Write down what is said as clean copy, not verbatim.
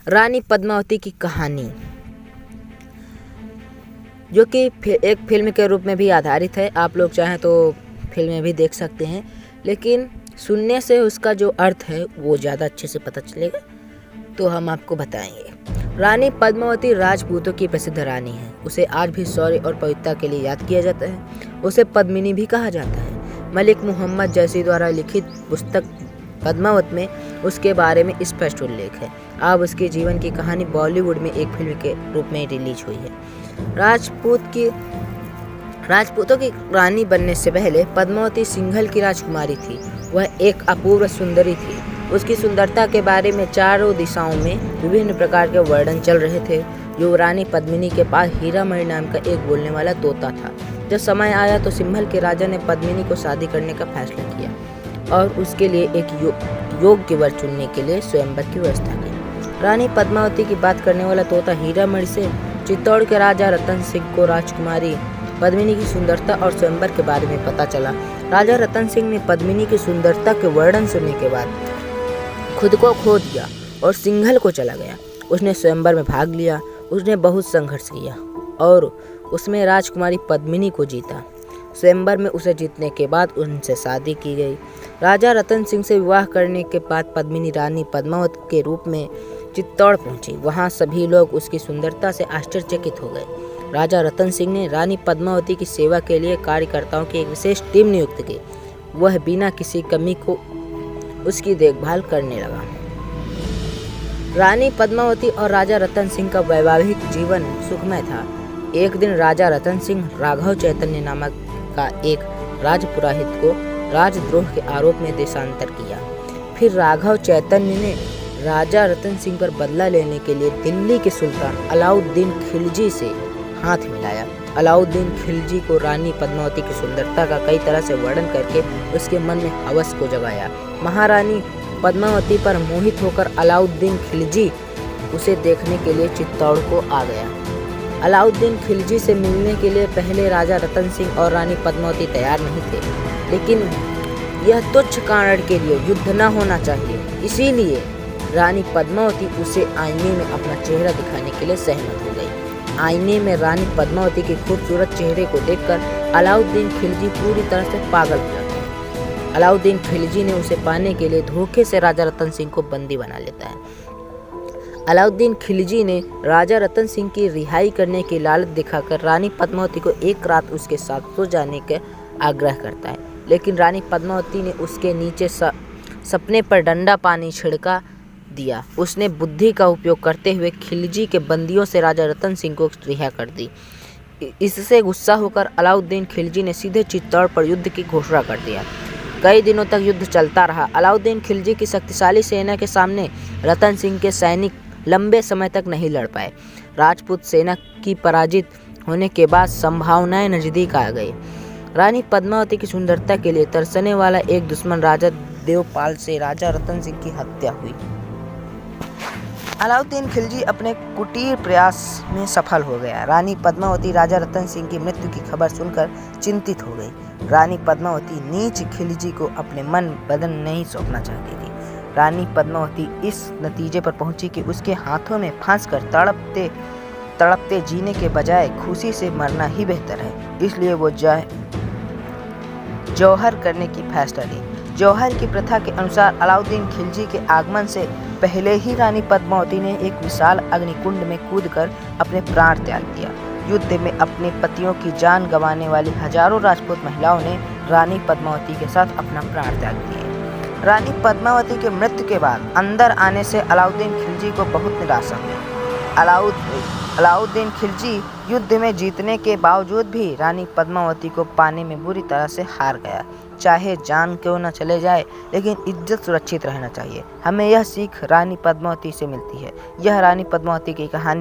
रानी पद्मावती की कहानी, जो कि एक फिल्म के रूप में भी आधारित है। आप लोग चाहें तो फिल्में भी देख सकते हैं, लेकिन सुनने से उसका जो अर्थ है वो ज़्यादा अच्छे से पता चलेगा, तो हम आपको बताएंगे। रानी पद्मावती राजपूतों की प्रसिद्ध रानी है। उसे आज भी शौर्य और पवित्रता के लिए याद किया जाता है। उसे पद्मिनी भी कहा जाता है। मलिक मुहम्मद जैसी द्वारा लिखित पुस्तक पद्मावत में उसके बारे में स्पष्ट उल्लेख है। अब उसके जीवन की कहानी बॉलीवुड में एक फिल्म के रूप में रिलीज हुई है। राजपूतों की रानी बनने से पहले पद्मावती सिंघल की राजकुमारी थी। वह एक अपूर्व सुंदरी थी। उसकी सुंदरता के बारे में चारों दिशाओं में विभिन्न प्रकार के वर्णन चल रहे थे। जो रानी पद्मिनी के पास हीरामणि नाम का एक बोलने वाला तोता था। जब समय आया तो सिंघल के राजा ने पद्मिनी को शादी करने का फैसला किया और उसके लिए एक योग्य वर चुनने के लिए स्वयंवर की व्यवस्था की। रानी पद्मावती की बात करने वाला तोता हीरामणि से चित्तौड़ के राजा रतन सिंह को राजकुमारी पद्मिनी की सुंदरता और स्वयंवर के बारे में पता चला। राजा रतन सिंह ने पद्मिनी की सुंदरता के वर्णन सुनने के बाद खुद को खो दिया और सिंघल को चला गया। उसने स्वयंवर में भाग लिया। उसने बहुत संघर्ष किया और उसमें राजकुमारी पद्मिनी को जीता। स्वयंवर में उसे जीतने के बाद उनसे शादी की गई। राजा रतन सिंह से विवाह करने के बाद पद्मिनी रानी पद्मावत के रूप में चित्तौड़ पहुंची। वहां सभी लोग उसकी सुंदरता से आश्चर्यचकित हो गए। राजा रतन सिंह ने रानी पद्मावती की सेवा के लिए कार्यकर्ताओं की एक विशेष टीम नियुक्त की। वह बिना किसी कमी को उसकी देखभाल करने लगा। रानी पद्मावती और राजा रतन सिंह का वैवाहिक जीवन सुखमय था। एक दिन राजा रतन सिंह राघव चैतन्य नामक का एक राजपुरोहित को राजद्रोह के आरोप में देशांतर किया। फिर राघव चैतन्य ने राजा रतन सिंह पर बदला लेने के लिए दिल्ली के सुल्तान अलाउद्दीन खिलजी से हाथ मिलाया। अलाउद्दीन खिलजी को रानी पद्मावती की सुंदरता का कई तरह से वर्णन करके उसके मन में हवस को जगाया। महारानी पद्मावती पर मोहित होकर अलाउद्दीन खिलजी उसे देखने के लिए चित्तौड़ को आ गया। अलाउद्दीन खिलजी से मिलने के लिए पहले राजा रतन सिंह और रानी पद्मावती तैयार नहीं थे, लेकिन यह तुच्छ कारण के लिए युद्ध न होना चाहिए, इसीलिए रानी पद्मावती उसे आईने में अपना चेहरा दिखाने के लिए सहमत हो गई। आईने में रानी पद्मावती के खूबसूरत चेहरे को देखकर अलाउद्दीन खिलजी पूरी तरह से पागल हो जाता है। अलाउद्दीन खिलजी ने उसे पाने के लिए धोखे से राजा रतन सिंह को बंदी बना लेता है। अलाउद्दीन खिलजी ने राजा रतन सिंह की रिहाई करने की लालच दिखाकर रानी पद्मावती को एक रात उसके साथ सो जाने का आग्रह करता है, लेकिन रानी पद्मावती ने उसके नीचे सपने पर डंडा पानी छिड़का दिया। उसने बुद्धि का उपयोग करते हुए खिलजी के बंदियों से राजा रतन सिंह को रिहा कर दी। इससे गुस्सा होकर अलाउद्दीन खिलजी ने सीधे चित्तौड़ पर युद्ध की घोषणा कर दिया। कई दिनों तक युद्ध चलता रहा। अलाउद्दीन खिलजी की शक्तिशाली सेना के सामने रतन सिंह के सैनिक लंबे समय तक नहीं लड़ पाए। राजपूत सेना की पराजित होने के बाद संभावनाएं नजदीक आ गई। रानी पद्मावती की सुंदरता के लिए तरसने वाला एक दुश्मन राजा देवपाल से राजा रतन सिंह की हत्या हुई। अलाउद्दीन खिलजी अपने कुटीर प्रयास में सफल हो गया। रानी पद्मावती राजा रतन सिंह की मृत्यु की खबर सुनकर चिंतित हो गई। रानी पद्मावती नीच खिलजी को अपने मन बदन नहीं सौंपना चाहती थी। रानी पद्मावती इस नतीजे पर पहुंची कि उसके हाथों में फंसकर तड़पते तड़पते जीने के बजाय खुशी से मरना ही बेहतर है। इसलिए वो जौहर करने की फैसला ली। जौहर की प्रथा के अनुसार अलाउद्दीन खिलजी के आगमन से पहले ही रानी पद्मावती ने एक विशाल अग्निकुंड में कूदकर अपने प्राण त्याग दिया। युद्ध में अपने पतियों की जान गंवाने वाली हजारों राजपूत महिलाओं ने रानी पद्मावती के साथ अपना प्राण त्याग दिए। रानी पद्मावती के मृत्यु के बाद अंदर आने से अलाउद्दीन खिलजी को बहुत निराशा हुई। अलाउद्दीन खिलजी युद्ध में जीतने के बावजूद भी रानी पद्मावती को पाने में बुरी तरह से हार गया। चाहे जान क्यों न चले जाए, लेकिन इज्जत सुरक्षित रहना चाहिए। हमें यह सीख रानी पद्मावती से मिलती है। यह रानी पद्मावती की कहानी